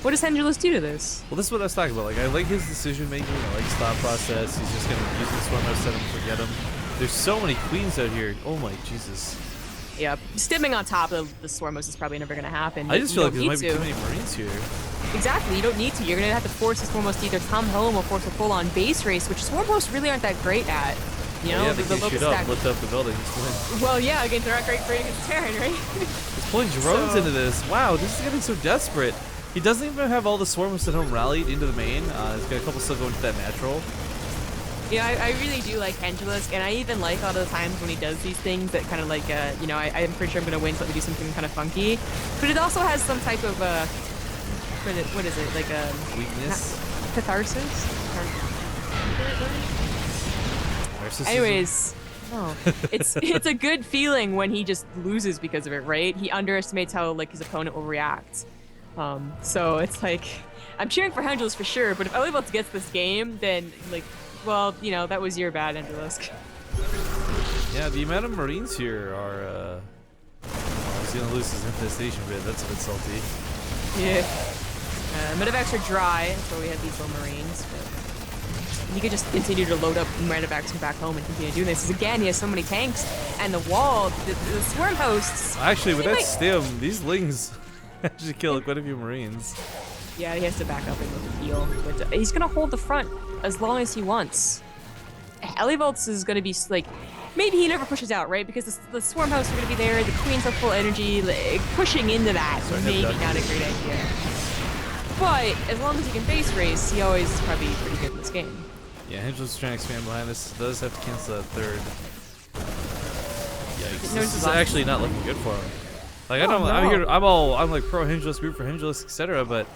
What does Hendralisk do to this? Well, this is what I was talking about. Like, I like his decision making. I like his thought process. He's just gonna use this one set him, forget him. There's so many queens out here. Oh my Jesus. Yep. Stimming on top of the Swarmos is probably never going to happen. I just feel like there might be too many Marines here. Exactly. You don't need to. You're going to have to force the Swarmos to either come home or force a full-on base race, which Swarmos really aren't that great at. You know, yeah, the local local stack. stack. Lift up the buildings. Well, yeah, again, they're not great against Terran, right? He's pulling drones into this. Wow, this is getting so desperate. He doesn't even have all the Swarmos at home rallied into the main. He's got a couple still going to that natural. Yeah, I really do like Hendralisk, and I even like all the times when he does these things that kind of like, you know, I'm pretty sure I'm going to win, so let me do something kind of funky. But it also has some type of, what is it, like a... Weakness? Catharsis? Narcissism? Anyways, oh, it's a good feeling when he just loses because of it, right? He underestimates how, like, his opponent will react. So it's like, I'm cheering for Hendralisk for sure, but if Elivolts gets this game, then, like, well, you know, that was your bad, Hendralisk. Yeah, the amount of Marines here are, he's gonna lose his infestation bit. That's a bit salty. Yeah. Medevacs are dry, that's why we have these little Marines, but he could just continue to load up Medevacs from back home and continue doing this. Because again, he has so many tanks, and the wall, the swarm hosts... Actually, with that stim, these Lings actually kill quite a few Marines. Yeah, he has to back up and go to heal. But he's going to hold the front as long as he wants. Elivolts is going to be, like, maybe he never pushes out, right? Because the Swarm Hosts are going to be there, the Queens have full energy. Like, pushing into that, maybe not a great idea. But as long as he can base race, he always is probably pretty good in this game. Yeah, Hendralisk is trying to expand behind this. Does have to cancel that third. Yikes. This is actually not looking good for him. Like, I'm like pro Hendralisk, root for Hendralisk, etc. But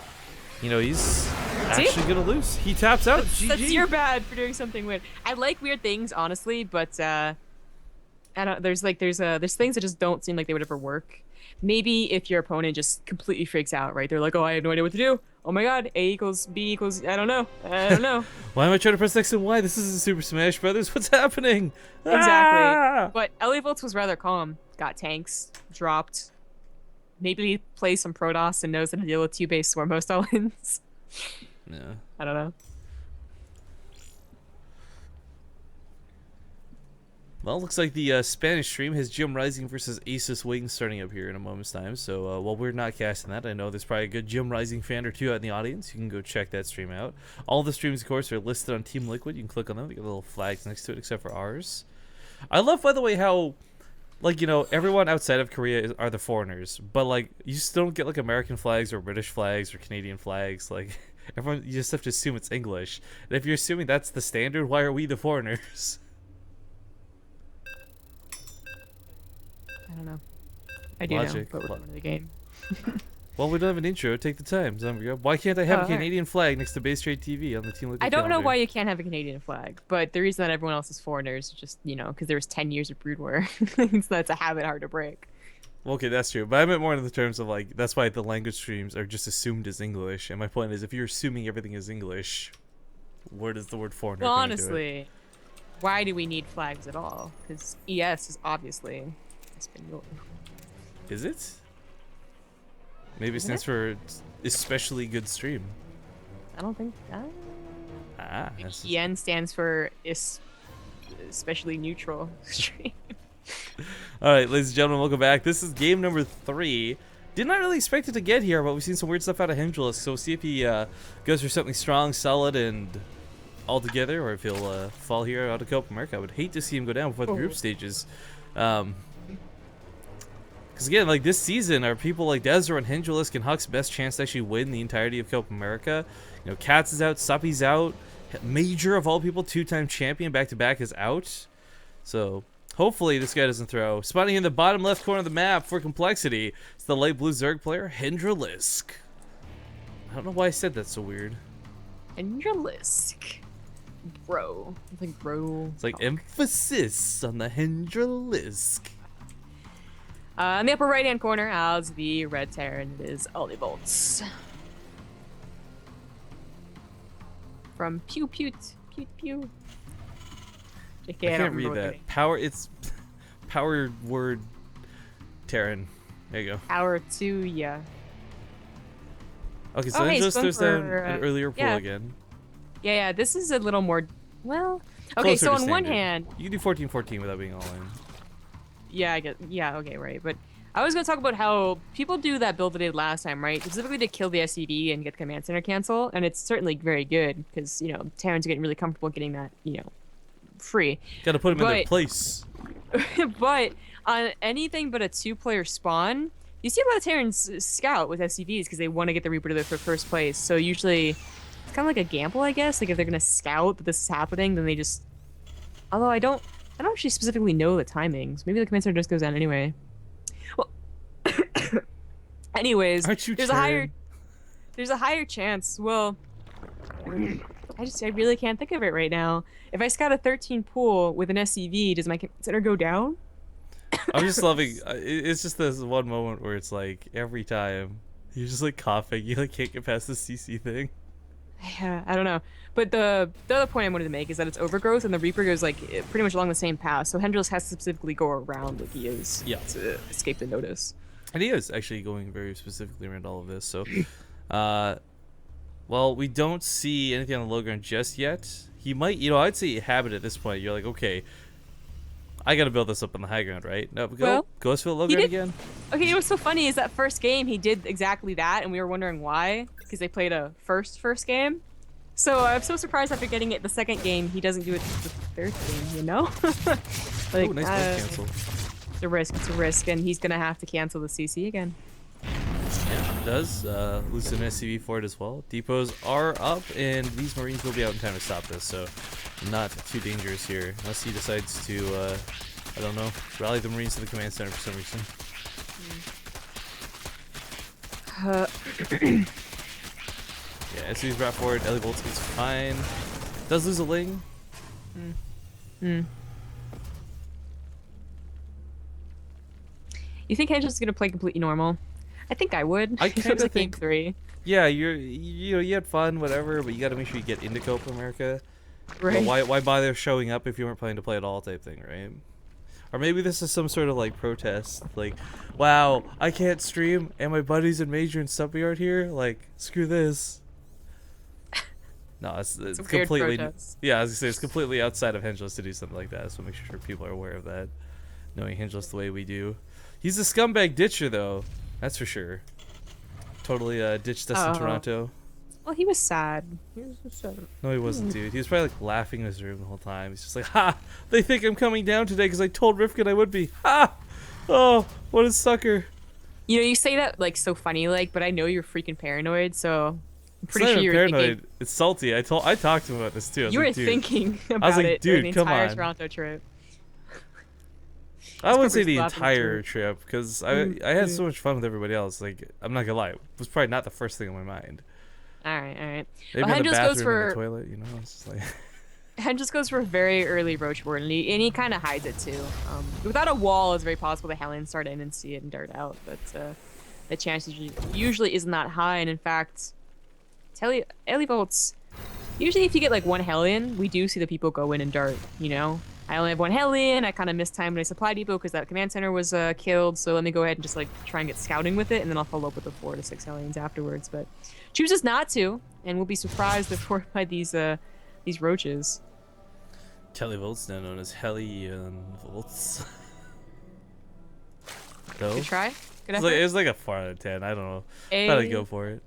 you know, he's actually gonna lose. He taps out. That's your bad for doing something weird. I like weird things, honestly, but I don't. There's things that just don't seem like they would ever work. Maybe if your opponent just completely freaks out, right? They're like, oh, I have no idea what to do. Oh my god, A equals B equals, I don't know. Why am I trying to press X and Y? This isn't Super Smash Brothers. What's happening? Exactly. Ah! But Elivolts was rather calm. Got tanks, dropped. Maybe he plays some Protoss and knows how to deal with 2-base Swarm Host all-ins. Yeah. I don't know. Well, looks like the Spanish stream has Gym Rising versus Asus Wings starting up here in a moment's time. So while we're not casting that, I know there's probably a good Gym Rising fan or two out in the audience. You can go check that stream out. All the streams, of course, are listed on Team Liquid. You can click on them. They got little flags next to it, except for ours. I love, by the way, how, like, you know, everyone outside of Korea are the foreigners. But, like, you still don't get, like, American flags or British flags or Canadian flags. Like, everyone, you just have to assume it's English. And if you're assuming that's the standard, why are we the foreigners? I don't know. I do Logic. know, but we're going to the game. Well, we don't have an intro. Take the time, Zombigo. Why can't I have a Canadian flag next to Base Trade TV on the Team Liquid I don't know calendar? why you can't have a Canadian flag, but the reason that everyone else is foreigners is just, you know, because there was 10 years of brood war. So that's a habit hard to break. Well, okay, that's true. But I meant more in the terms of, like, that's why the language streams are just assumed as English. And my point is, if you're assuming everything is English, where does the word foreigner Well, come into it? honestly, why do we need flags at all? Because ES is obviously Espanol. Is it? Maybe it Isn't stands for especially good stream. I don't think. Ah, that's EN stands for especially neutral stream. all right, ladies and gentlemen, welcome back. This is game number 3. Did not really expect it to get here, but we've seen some weird stuff out of Hendralisk, so we'll see if he goes for something strong, solid, and all together, or if he'll fall here out of Copa America. I would hate to see him go down before the group stages. Because again, like, this season, are people like Desert and Hendralisk and Huck's best chance to actually win the entirety of Copa America. You know, Katz is out, Suppy's out, Major of all people, 2-time champion back-to-back is out. So hopefully this guy doesn't throw. Spotting in the bottom left corner of the map for complexity, it's the light blue Zerg player, Hendralisk. I don't know why I said that so weird. Hendralisk. Bro. I think bro. It's like emphasis on the Hendralisk. In the upper right-hand corner, as the red Terran, it is Elivolts. From Pew Pew Pew Pew. JK, I can't read that. Power, it's power word Terran. There you go. Power to ya. Okay, so then just throws down an earlier pull again. Yeah, this is a little more, well, okay, Closer so to on one standard. hand, You can do 14-14 without being all in. yeah, I get, yeah, okay, right, but I was going to talk about how people do that build they did last time, right, specifically to kill the SCV and get the command center cancel, and it's certainly very good, because, you know, Terrans are getting really comfortable getting that, you know, free. Gotta put them in their place. But on anything but a 2-player spawn, you see a lot of Terrans scout with SCVs because they want to get the Reaper to for first place, so usually it's kind of like a gamble, I guess. Like, if they're gonna scout that this is happening, then they just. Although I don't actually specifically know the timings. Maybe the command center just goes down anyway. Well, anyways, Aren't you there's a higher chance. Well, I really can't think of it right now. If I scout a 13 pool with an SCV, does my command center go down? I'm just loving. It's just this one moment where it's like every time you're just like coughing. You like can't get past the CC thing. Yeah, I don't know. But the other point I wanted to make is that it's overgrowth, and the Reaper goes like pretty much along the same path. So Hendralisk has to specifically go around like he is to escape the notice. And he is actually going very specifically around all of this. So, well, we don't see anything on the low ground just yet. He might, you know, I'd say habit at this point. You're like, okay, I got to build this up on the high ground, right? No, go for the low ground again. Okay, you know what's so funny is that first game he did exactly that, and we were wondering why, because they played a first game. So I'm so surprised after getting it the second game he doesn't do it the third game, you know? Like, oh, nice blade cancel. It's a risk, and he's gonna have to cancel the CC again. Yeah, it does. Lose an SCV for it as well. Depots are up, and these Marines will be out in time to stop this, so not too dangerous here. Unless he decides to, I don't know, rally the Marines to the command center for some reason. Yeah, SCV's brought forward. Elivolts is fine. Does lose a Ling. You think Hendralisk is gonna play completely normal? I think I would. I kind of think think. 3. Yeah, you had fun, whatever, but you got to make sure you get into Copa America. Right. You know, why bother showing up if you weren't planning to play at all, type thing, right? Or maybe this is some sort of like protest, like, wow, I can't stream, and my buddies in Major and Suppy aren't here. Like, screw this. No, it's a weird completely. protest. Yeah, I was gonna say it's completely outside of Hendralisk to do something like that. So make sure people are aware of that, knowing Hendralisk the way we do. He's a scumbag ditcher, though. That's for sure. Totally ditched us in Toronto. Well, he was sad. He was so sad. No, he wasn't, dude. He was probably like laughing in his room the whole time. He's just like, ha! They think I'm coming down today because I told Rifkin I would be. Ha! Oh, what a sucker. You know, you say that like so funny, like, but I know you're freaking paranoid, so I'm pretty It's not sure even you're paranoid. thinking. It's salty. I talked to him about this too. I was You were like, dude. thinking I was about like, it during dude, the come entire on. Toronto trip. I wouldn't say Cooper's the laughing entire too. trip because I had so much fun with everybody else. Like, I'm not gonna lie, it was probably not the first thing on my mind. All right. Maybe Well, in the Hendralisk goes bathroom, in the for toilet, you know. It's just like Hendralisk goes for a very early roach board, and he kind of hides it too. Without a wall, it's very possible the Hellions start in and see it and dart out, but the chance usually isn't that high. And in fact, Elivolts, usually if you get like one Hellion, we do see the people go in and dart. You know, I only have one Hellion. I kind of mistimed my supply depot because that command center was killed. So let me go ahead and just like try and get scouting with it, and then I'll follow up with the 4 to 6 Hellions afterwards. But chooses not to, and we'll be surprised therefore by these roaches. Televolts, now known as Helionvolts. No? Good try. Good It effort. was like a 4 out of 10. I don't know. Thought I'd go for it.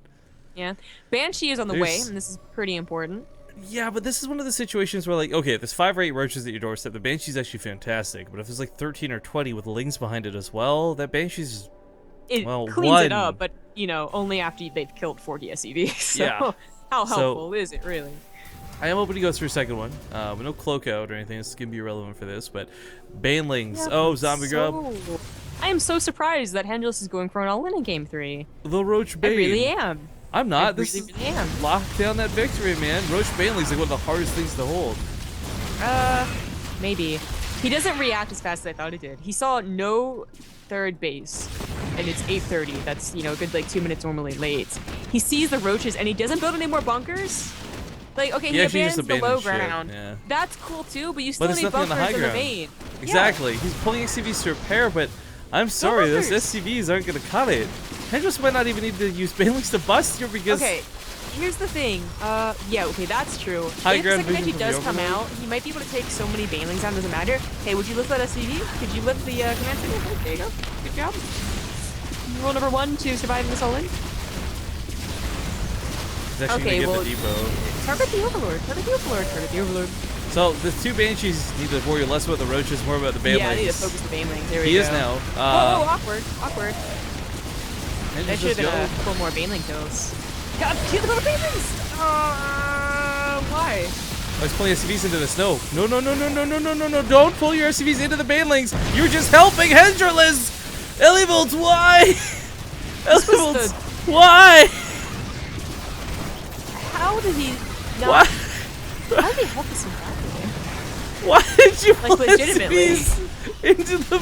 Yeah. Banshee is on the way, There's- and this is pretty important. Yeah, but this is one of the situations where, like, okay, if there's 5 or 8 roaches at your doorstep, the Banshee's actually fantastic. But if there's like 13 or 20 with lings behind it as well, that Banshee's It well, cleans one. it up, but, you know, only after they've killed 40 SCVs. So Yeah. how So- helpful is it, really? I am hoping to go through a second one. But no cloak out or anything. This is gonna be irrelevant for this. But Banelings. Yeah, Oh, zombie grub. I am so surprised that Hendralisk is going for an all-in in Game 3. The Roach I Bane. really am. I'm not. This really, is really am. lock down that victory, man. Roach Baneling's like one of the hardest things to hold. Maybe. He doesn't react as fast as I thought he did. He saw no third base, and it's 8:30. That's, you know, a good like 2 minutes normally late. He sees the roaches, and he doesn't build any more bunkers. Like, okay, he actually just abandons the low abandoned ship, ground. yeah. That's cool too, but you still But it's need nothing on bunkers the high in the ground. main. Exactly. He's pulling SCVs to repair, but I'm sorry, those bunkers. SCVs aren't gonna cut it. Hendrix might not even need to use Banelings to bust here because Okay, here's the thing. Yeah, okay, that's true. High If the ground second vision Banshee from the does come overlord. out, he might be able to take so many Banelings down, doesn't matter. Hey, would you lift that SCV? Could you lift the command center? Okay, there you go. Good job. Rule number 1 to surviving this all in. he's actually Okay, gonna well- get the depot. Target the Overlord. Target the Overlord. Target the Overlord. So the 2 Banshees need to worry less about the roaches, more about the Banelings. Yeah, I need to focus the Banelings. There we He go. is now. Oh, awkward. Awkward. Hendrix That should just have been a go. couple more Baneling kills. God, kill the Banelings! Why? Let's pull SCVs into the snow. No, no, no, no, no, no, no, no, no. Don't pull your SCVs into the Banelings. You're just helping Hendralisk. Elivolts, why? Elivolts, why? How did he not... Why? How did he help us in that? Why did you pull legitimately. SCVs into the...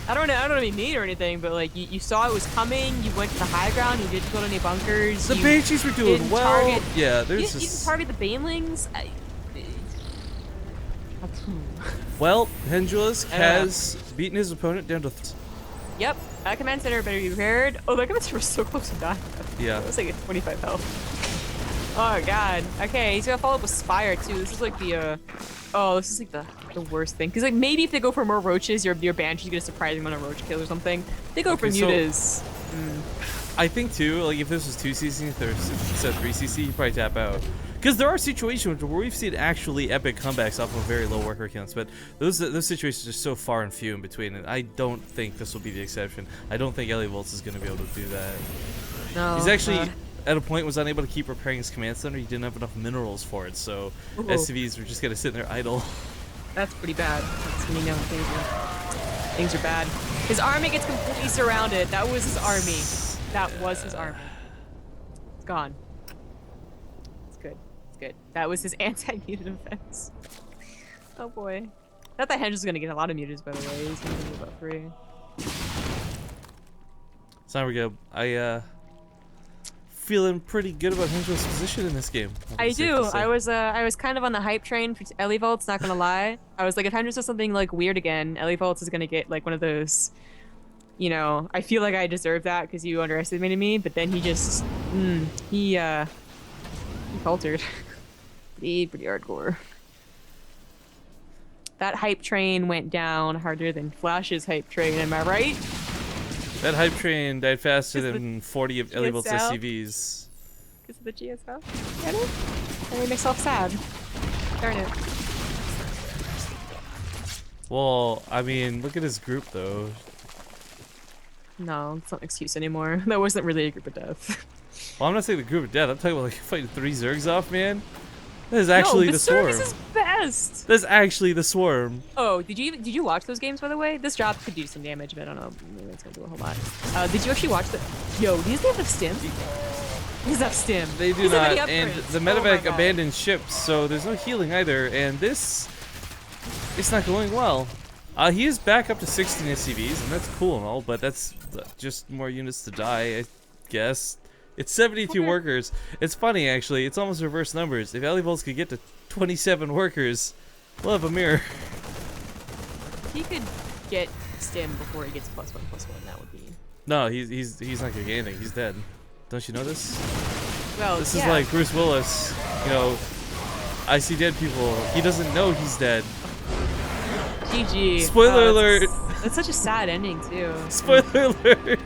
I don't know if you mean or anything, but like you saw it was coming, you went to the high ground, you didn't build any bunkers. The you Banshees were doing didn't well. target- Yeah, You there's didn't just... target the Banelings. Well, Hendralisk I don't know. has beaten his opponent down to... Yep, that command center better be prepared. Oh, that command center was so close to dying. Yeah. It was like a 25 health. Oh god. Okay, he's gonna follow up with Spire too. This is like the this is like the worst thing. Cause like maybe if they go for more roaches, your Banshee's get a surprising amount of roach kills or something. If they go for Okay, so- mutas. I think too, like if this was 2cc, if there's instead of 3cc, you probably tap out. Because there are situations where we've seen actually epic comebacks off of very low worker counts, but those situations are so far and few in between, and I don't think this will be the exception. I don't think Elivolts is going to be able to do that. No. He's actually at a point was unable to keep repairing his command center. He didn't have enough minerals for it, so Ooh. SCVs were just going to sit there idle. That's pretty bad. That's when you know things are bad. His army gets completely surrounded. That was his army. That was his army. It's gone. It's good. It's good. That was his anti-mutant offense. Oh boy. Not that Hendra's is gonna get a lot of mutants, by the way. He's gonna get about 3. So now we go. Feeling pretty good about Hendra's position in this game. I do. I was kind of on the hype train for Elivolts, not gonna lie. I was like, if Hendra does something like weird again, Elivolts is gonna get like one of those, you know, I feel like I deserve that because you underestimated me, but then he just he faltered. Pretty hardcore. That hype train went down harder than Flash's hype train, am I right? That hype train died faster than 40 of Elivolts GSL? SCVs. Because of the GSL? Get it? That made myself sad. Darn it. Well, I mean, look at his group though. No, it's not an excuse anymore. That wasn't really a group of death. Well, I'm not saying the group of death. I'm talking about like fighting 3 Zergs off, man. That is actually no, the swarm. service is best. That's actually the swarm. Oh, did you watch those games, by the way? This drop could do some damage, but I don't know. Maybe it's gonna do a whole lot. Did you actually watch the? Yo, these guys have stim. These have stim. They do These have not, any and upgrades. the Oh my medevac God. abandoned ships, so there's no healing either. And this, it's not going well. He is back up to 16 SCVs, and that's cool and all, but that's just more units to die, I guess. It's 72 Okay. workers. It's funny, actually. It's almost reverse numbers. If Elivolts could get to 27 workers, we'll have a mirror. He could get stim before he gets +1/+1. That would be. No, he's not gonna get anything. He's dead. Don't you know this? Well, This yeah. is like Bruce Willis. You know, I see dead people. He doesn't know he's dead. GG. Spoiler Wow, alert. That's such a sad ending too. Spoiler alert.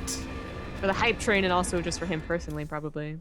For the hype train and also just for him personally, probably.